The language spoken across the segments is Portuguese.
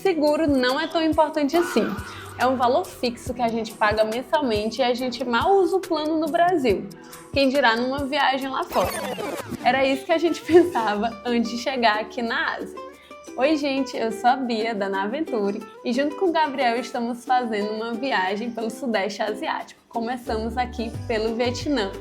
seguro não é tão importante assim. É um valor fixo que a gente paga mensalmente e a gente mal usa o plano no Brasil. Quem dirá numa viagem lá fora? Era isso que a gente pensava antes de chegar aqui na Ásia. Oi gente, eu sou a Bia da Naventure e junto com o Gabriel estamos fazendo uma viagem pelo Sudeste Asiático. Começamos aqui pelo Vietnã.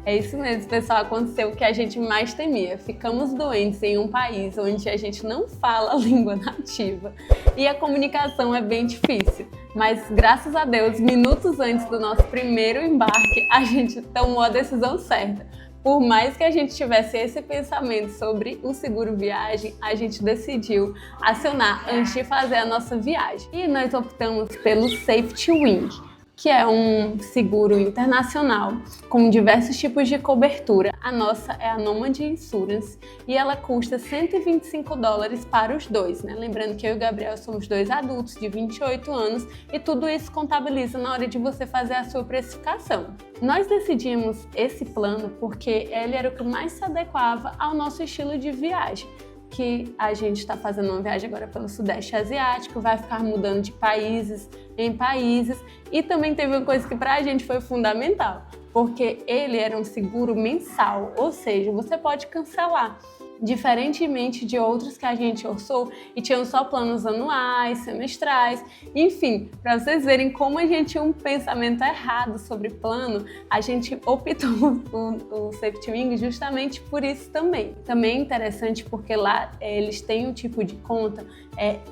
É isso mesmo, pessoal, aconteceu o que a gente mais temia. Ficamos doentes em um país onde a gente não fala a língua nativa e a comunicação é bem difícil. Mas graças a Deus, minutos antes do nosso primeiro embarque, a gente tomou a decisão certa. Por mais que a gente tivesse esse pensamento sobre o seguro viagem, a gente decidiu acionar antes de fazer a nossa viagem. E nós optamos pelo Safety Wing, que é um seguro internacional com diversos tipos de cobertura. A nossa é a Nomad Insurance e ela custa $125 para os dois, né? Lembrando que eu e o Gabriel somos dois adultos de 28 anos e tudo isso contabiliza na hora de você fazer a sua precificação. Nós decidimos esse plano porque ele era o que mais se adequava ao nosso estilo de viagem, que a gente está fazendo uma viagem agora pelo Sudeste Asiático, vai ficar mudando de países em países, e também teve uma coisa que para a gente foi fundamental, porque ele era um seguro mensal, ou seja, você pode cancelar, diferentemente de outros que a gente orçou e tinham só planos anuais, semestrais, enfim, para vocês verem como a gente tinha um pensamento errado sobre plano, a gente optou o Safety Wing justamente por isso também. Também é interessante porque lá eles têm um tipo de conta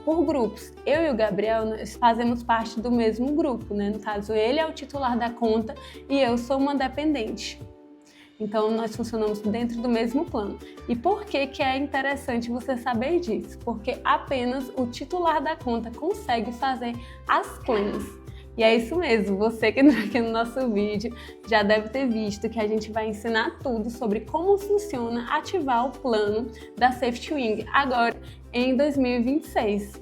por grupos. Eu e o Gabriel nós fazemos parte do mesmo grupo, né? No caso, ele é o titular da conta e eu sou uma dependente. Então, nós funcionamos dentro do mesmo plano. E por que é interessante você saber disso? Porque apenas o titular da conta consegue fazer as claims. E é isso mesmo, você que entrou aqui no nosso vídeo já deve ter visto que a gente vai ensinar tudo sobre como funciona ativar o plano da Safety Wing agora em 2026.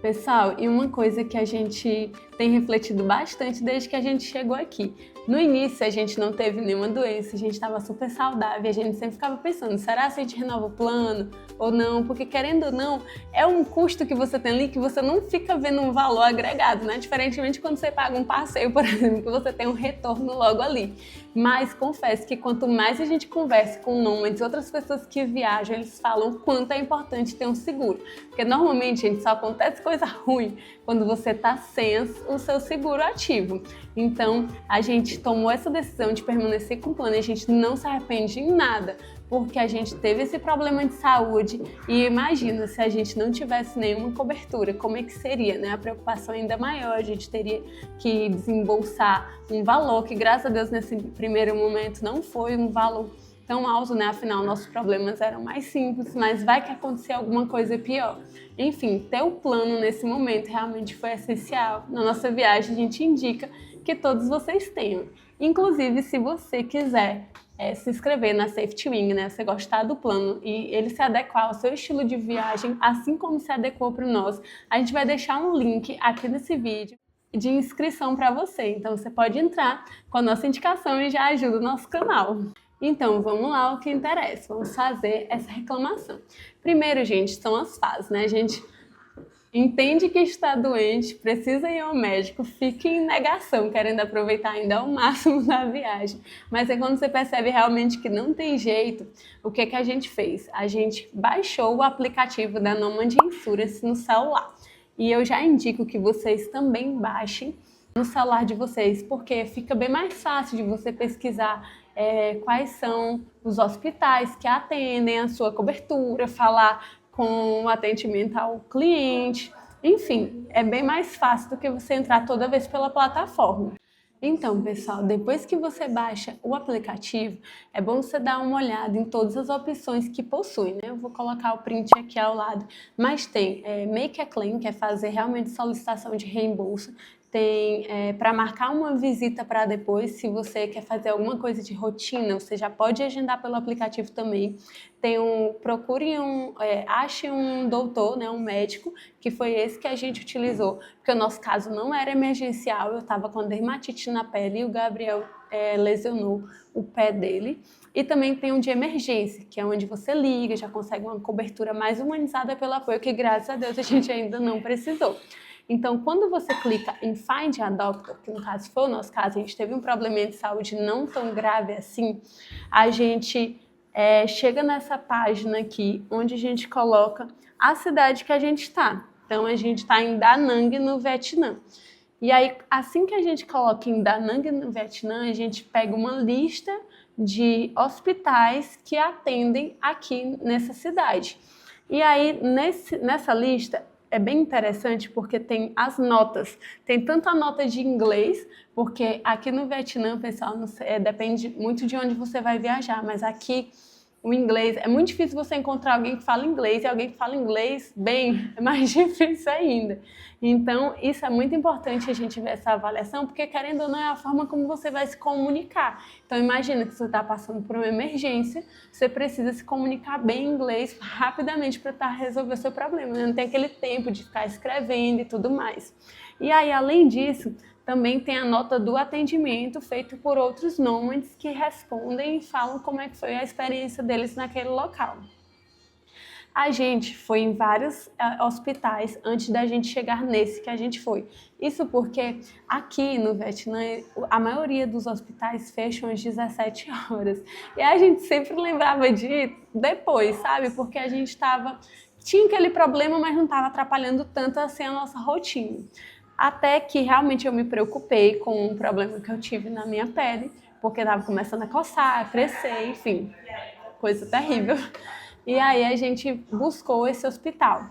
Pessoal, e uma coisa que a gente tem refletido bastante desde que a gente chegou aqui. No início a gente não teve nenhuma doença, a gente estava super saudável, a gente sempre ficava pensando, será que a gente renova o plano ou não? Porque querendo ou não, é um custo que você tem ali que você não fica vendo um valor agregado, né? Diferentemente quando você paga um passeio, por exemplo, que você tem um retorno logo ali. Mas confesso que quanto mais a gente conversa com nômades, outras pessoas que viajam, eles falam o quanto é importante ter um seguro. Porque normalmente, gente, só acontece coisa ruim quando você está sem o seu seguro ativo. Então, a gente tomou essa decisão de permanecer com o plano e a gente não se arrepende em nada, porque a gente teve esse problema de saúde e imagina se a gente não tivesse nenhuma cobertura, como é que seria, né? A preocupação ainda maior, a gente teria que desembolsar um valor que, graças a Deus, nesse primeiro momento não foi um valor tão alto, né? Afinal, nossos problemas eram mais simples, mas vai que acontecer alguma coisa pior. Enfim, ter o plano nesse momento realmente foi essencial. Na nossa viagem, a gente indica que todos vocês tenham. Inclusive, se você quiser se inscrever na Safety Wing, né? Você gostar do plano e ele se adequar ao seu estilo de viagem, assim como se adequou para o nosso, a gente vai deixar um link aqui nesse vídeo de inscrição para você. Então, você pode entrar com a nossa indicação e já ajuda o nosso canal. Então, vamos lá, o que interessa. Vamos fazer essa reclamação. Primeiro, gente, são as fases, né? A gente entende que está doente, precisa ir ao médico, fica em negação, querendo aproveitar ainda ao máximo da viagem. Mas é quando você percebe realmente que não tem jeito, o que a gente fez? A gente baixou o aplicativo da Nomad Insurance no celular. E eu já indico que vocês também baixem no celular de vocês, porque fica bem mais fácil de você pesquisar quais são os hospitais que atendem a sua cobertura, falar com o atendimento ao cliente, enfim, é bem mais fácil do que você entrar toda vez pela plataforma. Então, pessoal, depois que você baixa o aplicativo, é bom você dar uma olhada em todas as opções que possui, né? Eu vou colocar o print aqui ao lado, mas tem Make a Claim, que é fazer realmente solicitação de reembolso, tem para marcar uma visita para depois, se você quer fazer alguma coisa de rotina, você já pode agendar pelo aplicativo também. Tem ache um doutor, né, um médico, que foi esse que a gente utilizou, porque o nosso caso não era emergencial, eu estava com dermatite na pele e o Gabriel lesionou o pé dele. E também tem um de emergência, que é onde você liga, já consegue uma cobertura mais humanizada pelo apoio, que graças a Deus a gente ainda não precisou. Então, quando você clica em Find a Doctor, que no caso foi o nosso caso, a gente teve um problema de saúde não tão grave assim, a gente chega nessa página aqui, onde a gente coloca a cidade que a gente está. Então, a gente está em Da Nang, no Vietnã. E aí, assim que a gente coloca em Da Nang, no Vietnã, a gente pega uma lista de hospitais que atendem aqui nessa cidade. E aí, nessa lista, é bem interessante porque tem as notas. Tem tanto a nota de inglês, porque aqui no Vietnã, pessoal, depende muito de onde você vai viajar, mas aqui o inglês, é muito difícil você encontrar alguém que fala inglês, e alguém que fala inglês bem, é mais difícil ainda. Então, isso é muito importante a gente ver essa avaliação, porque querendo ou não é a forma como você vai se comunicar. Então, imagina que você está passando por uma emergência, você precisa se comunicar bem em inglês rapidamente para resolver o seu problema. Não tem aquele tempo de ficar escrevendo e tudo mais. E aí, além disso, também tem a nota do atendimento feito por outros nômades que respondem e falam como é que foi a experiência deles naquele local. A gente foi em vários hospitais antes da gente chegar nesse que a gente foi. Isso porque aqui no Vietnã, a maioria dos hospitais fecham às 17 horas. E a gente sempre lembrava de ir depois, sabe? Porque a gente tinha aquele problema, mas não estava atrapalhando tanto assim a nossa rotina. Até que realmente eu me preocupei com um problema que eu tive na minha pele, porque estava começando a coçar, a crescer, enfim, coisa terrível. E aí a gente buscou esse hospital.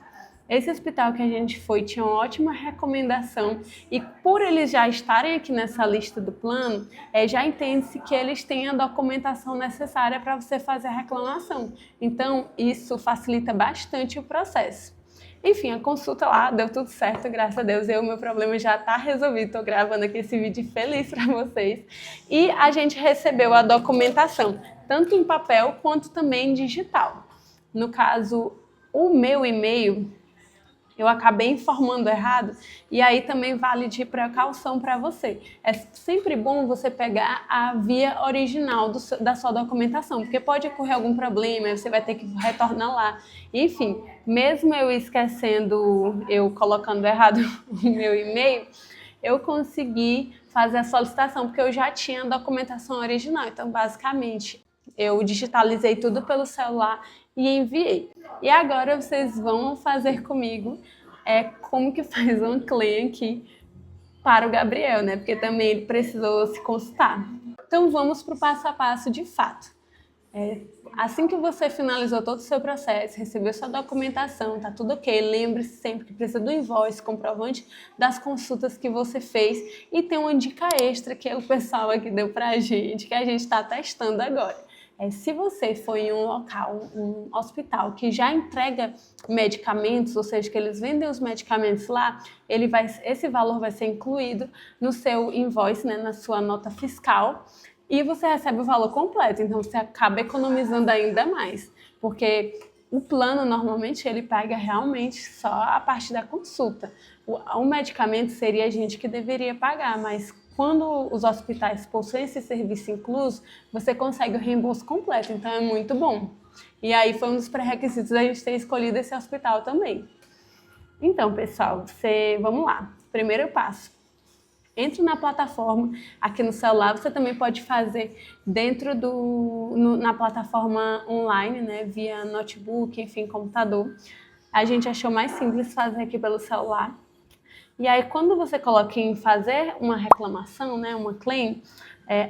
Esse hospital que a gente foi tinha uma ótima recomendação e por eles já estarem aqui nessa lista do plano, já entende-se que eles têm a documentação necessária para você fazer a reclamação. Então, isso facilita bastante o processo. Enfim, a consulta lá deu tudo certo, graças a Deus. O meu problema já está resolvido. Estou gravando aqui esse vídeo feliz para vocês. E a gente recebeu a documentação, tanto em papel quanto também em digital. No caso, o meu e-mail, eu acabei informando errado, e aí também vale de precaução para você. É sempre bom você pegar a via original da sua documentação, porque pode ocorrer algum problema, você vai ter que retornar lá. Enfim, mesmo eu esquecendo, eu colocando errado o meu e-mail, eu consegui fazer a solicitação, porque eu já tinha a documentação original. Então, basicamente, eu digitalizei tudo pelo celular e enviei. E agora vocês vão fazer comigo como que faz um claim aqui para o Gabriel, né? Porque também ele precisou se consultar. Então vamos para o passo a passo de fato. Assim que você finalizou todo o seu processo, recebeu sua documentação, tá tudo ok, lembre-se sempre que precisa do invoice, comprovante das consultas que você fez, e tem uma dica extra que o pessoal aqui deu pra gente, que a gente está testando agora. Se você for em um local, um hospital que já entrega medicamentos, ou seja, que eles vendem os medicamentos lá, esse valor vai ser incluído no seu invoice, né, na sua nota fiscal, e você recebe o valor completo, então você acaba economizando ainda mais, porque o plano normalmente ele paga realmente só a parte da consulta. O medicamento seria a gente que deveria pagar, mas quando os hospitais possuem esse serviço incluso, você consegue o reembolso completo, então é muito bom. E aí foi um dos pré-requisitos da gente ter escolhido esse hospital também. Então, pessoal, vamos lá. Primeiro passo. Entre na plataforma, aqui no celular, você também pode fazer dentro na plataforma online, né, via notebook, enfim, computador. A gente achou mais simples fazer aqui pelo celular. E aí, quando você coloca em fazer uma reclamação, né, uma claim,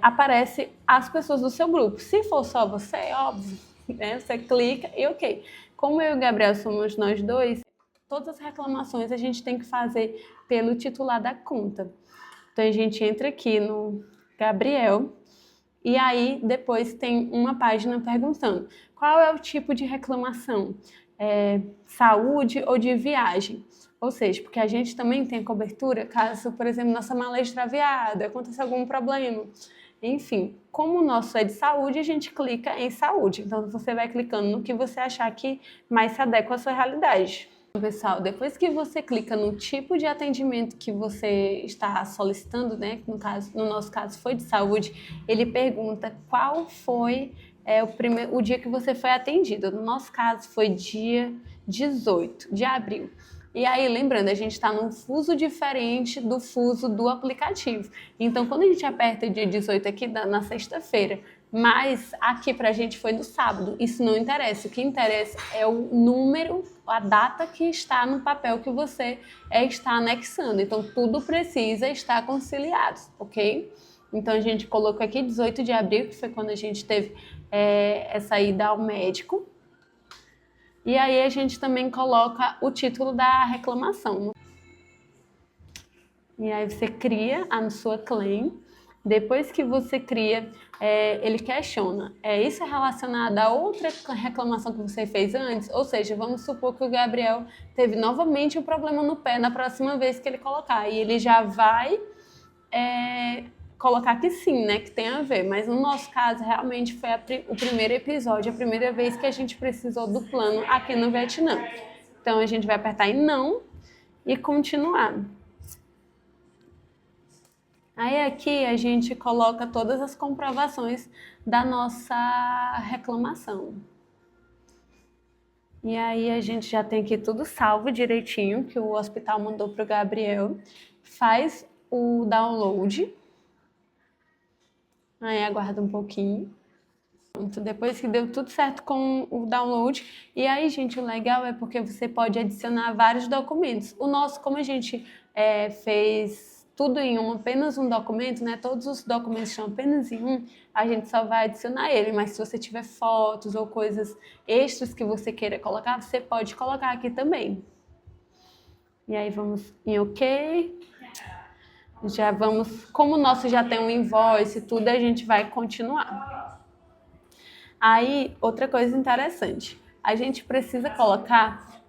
aparece as pessoas do seu grupo. Se for só você, é óbvio, né, você clica e ok. Como eu e o Gabriel somos nós dois, todas as reclamações a gente tem que fazer pelo titular da conta. Então, a gente entra aqui no Gabriel e aí depois tem uma página perguntando qual é o tipo de reclamação, saúde ou de viagem. Ou seja, porque a gente também tem cobertura caso, por exemplo, nossa mala é extraviada, aconteça algum problema. Enfim, como o nosso é de saúde, a gente clica em saúde. Então, você vai clicando no que você achar que mais se adequa à sua realidade. pessoal, depois que você clica no tipo de atendimento que você está solicitando, né, que no nosso caso foi de saúde, ele pergunta qual foi o dia que você foi atendido. No nosso caso foi dia 18 de abril. E aí, lembrando, a gente está num fuso diferente do fuso do aplicativo. Então, quando a gente aperta dia 18 aqui na sexta-feira, mas aqui pra gente foi no sábado, isso não interessa. O que interessa é o número, a data que está no papel que você está anexando. Então, tudo precisa estar conciliado, ok? Então, a gente colocou aqui 18 de abril, que foi quando a gente teve essa ida ao médico. E aí a gente também coloca o título da reclamação. E aí você cria a sua claim. Depois que você cria, ele questiona. Isso é relacionado a outra reclamação que você fez antes? Ou seja, vamos supor que o Gabriel teve novamente um problema no pé na próxima vez que ele colocar. E ele já vai colocar que sim, né, que tem a ver, mas no nosso caso realmente foi o primeiro episódio, a primeira vez que a gente precisou do plano aqui no Vietnã. Então a gente vai apertar em não e continuar. Aí aqui a gente coloca todas as comprovações da nossa reclamação. E aí a gente já tem aqui tudo salvo direitinho, que o hospital mandou para o Gabriel. Faz o download. Aí aguarda um pouquinho. Pronto, depois que deu tudo certo com o download. E aí, gente, o legal é porque você pode adicionar vários documentos. O nosso, como a gente fez tudo em apenas um documento, né? Todos os documentos estão apenas em um, a gente só vai adicionar ele. Mas se você tiver fotos ou coisas extras que você queira colocar, você pode colocar aqui também. E aí vamos em OK. Já vamos, como o nosso já tem um invoice e tudo, a gente vai continuar. Aí, outra coisa interessante, a gente precisa colocar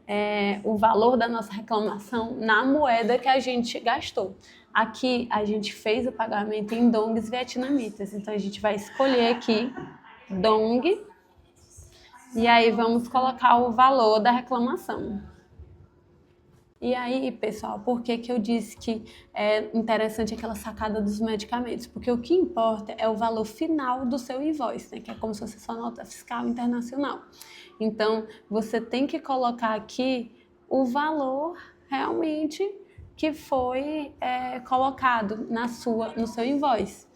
o valor da nossa reclamação na moeda que a gente gastou. Aqui, a gente fez o pagamento em dongs vietnamitas, então a gente vai escolher aqui dong e aí vamos colocar o valor da reclamação. E aí, pessoal, por que eu disse que é interessante aquela sacada dos medicamentos? Porque o que importa é o valor final do seu invoice, né? Que é como se fosse sua nota fiscal internacional. Então, você tem que colocar aqui o valor realmente que foi colocado no seu invoice.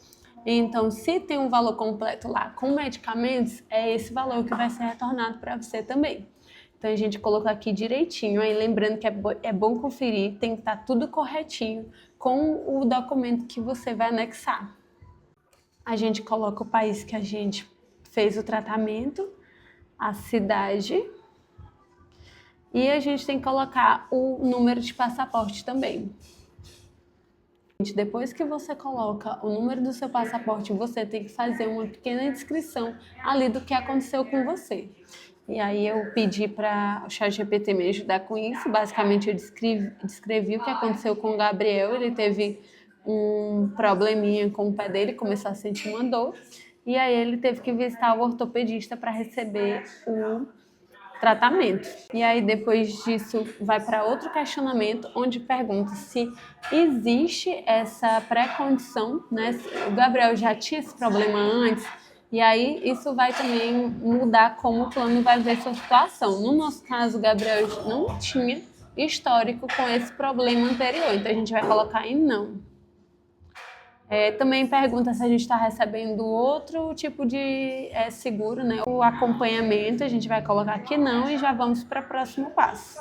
Então, se tem um valor completo lá com medicamentos, é esse valor que vai ser retornado para você também. Então, a gente colocou aqui direitinho, aí lembrando que é bom conferir, tem que estar tudo corretinho com o documento que você vai anexar. A gente coloca o país que a gente fez o tratamento, a cidade, e a gente tem que colocar o número de passaporte também. Depois que você coloca o número do seu passaporte, você tem que fazer uma pequena descrição ali do que aconteceu com você. E aí eu pedi para o ChatGPT me ajudar com isso. Basicamente eu descrevi o que aconteceu com o Gabriel. Ele teve um probleminha com o pé dele, começou a sentir uma dor. E aí ele teve que visitar o ortopedista para receber o tratamento. E aí depois disso vai para outro questionamento, onde pergunta se existe essa pré-condição, né? O Gabriel já tinha esse problema antes. E aí, isso vai também mudar como o plano vai ver sua situação. No nosso caso, o Gabriel não tinha histórico com esse problema anterior, então a gente vai colocar em não. Também pergunta se a gente está recebendo outro tipo de seguro, né? O acompanhamento, a gente vai colocar que não e já vamos para o próximo passo.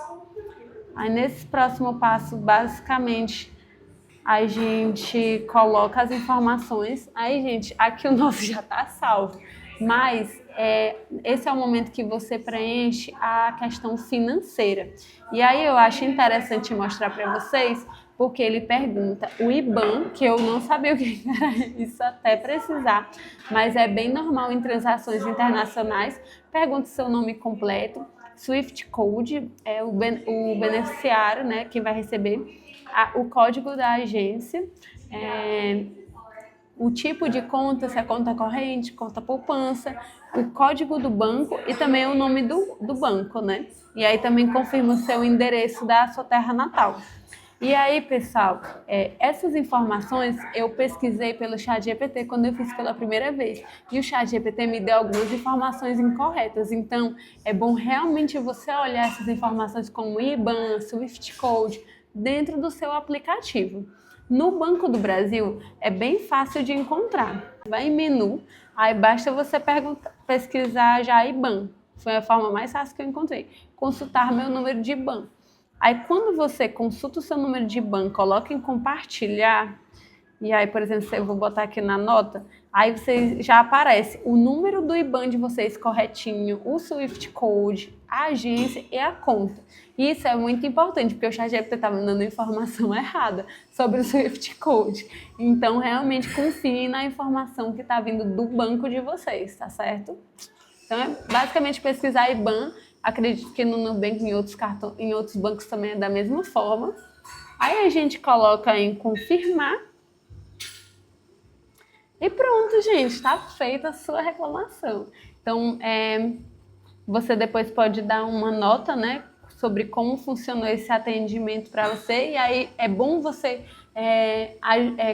Aí, nesse próximo passo, basicamente, a gente coloca as informações. Aí, gente, aqui o nosso já está salvo. Mas esse é o momento que você preenche a questão financeira. E aí eu acho interessante mostrar para vocês, porque ele pergunta o IBAN, que eu não sabia o que era isso até precisar, mas é bem normal em transações internacionais. Pergunta seu nome completo, Swift Code, o beneficiário, né, que vai receber, o código da agência, o tipo de conta, se é conta corrente, conta poupança, o código do banco e também o nome do banco, né? E aí também confirma o seu endereço da sua terra natal. E aí, pessoal, essas informações eu pesquisei pelo ChatGPT quando eu fiz pela primeira vez. E o ChatGPT me deu algumas informações incorretas. Então, é bom realmente você olhar essas informações como IBAN, Swift Code, dentro do seu aplicativo. No Banco do Brasil, é bem fácil de encontrar. Vai em menu, aí basta você pesquisar já IBAN. Foi a forma mais fácil que eu encontrei. Consultar meu número de IBAN. Aí, quando você consulta o seu número de IBAN, coloca em compartilhar, e aí, por exemplo, eu vou botar aqui na nota, aí você já aparece o número do IBAN de vocês corretinho, o Swift Code, a agência e a conta. Isso é muito importante, porque o ChatGPT estava me dando informação errada sobre o Swift Code. Então, realmente, confiem na informação que está vindo do banco de vocês, tá certo? Então, é basicamente pesquisar IBAN. Acredito que no Nubank, em outros bancos também é da mesma forma. Aí a gente coloca em confirmar. E pronto, gente, está feita a sua reclamação. Então, você depois pode dar uma nota, né, sobre como funcionou esse atendimento para você. E aí é bom você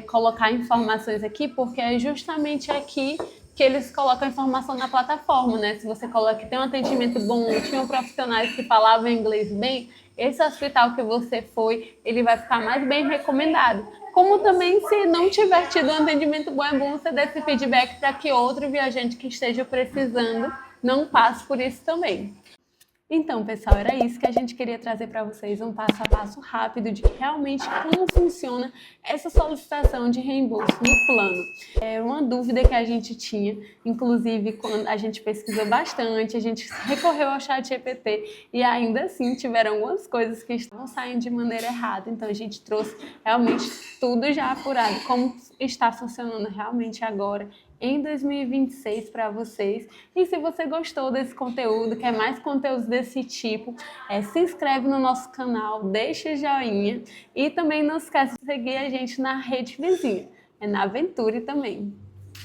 colocar informações aqui, porque é justamente aqui que eles colocam a informação na plataforma, né? Se você coloca que tem um atendimento bom, tinham profissionais que falavam inglês bem, esse hospital que você foi, ele vai ficar mais bem recomendado. Como também, se não tiver tido um atendimento bom, é bom você dar esse feedback para que outro viajante que esteja precisando não passe por isso também. Então, pessoal, era isso que a gente queria trazer para vocês, um passo a passo rápido de realmente como funciona essa solicitação de reembolso no plano. É uma dúvida que a gente tinha, inclusive quando a gente pesquisou bastante, a gente recorreu ao ChatGPT e ainda assim tiveram algumas coisas que estavam saindo de maneira errada. Então, a gente trouxe realmente tudo já apurado, como está funcionando realmente agora em 2026 para vocês. E se você gostou desse conteúdo, quer mais conteúdos desse tipo, se inscreve no nosso canal, deixa joinha e também não esquece de seguir a gente na rede vizinha, na Aventure também.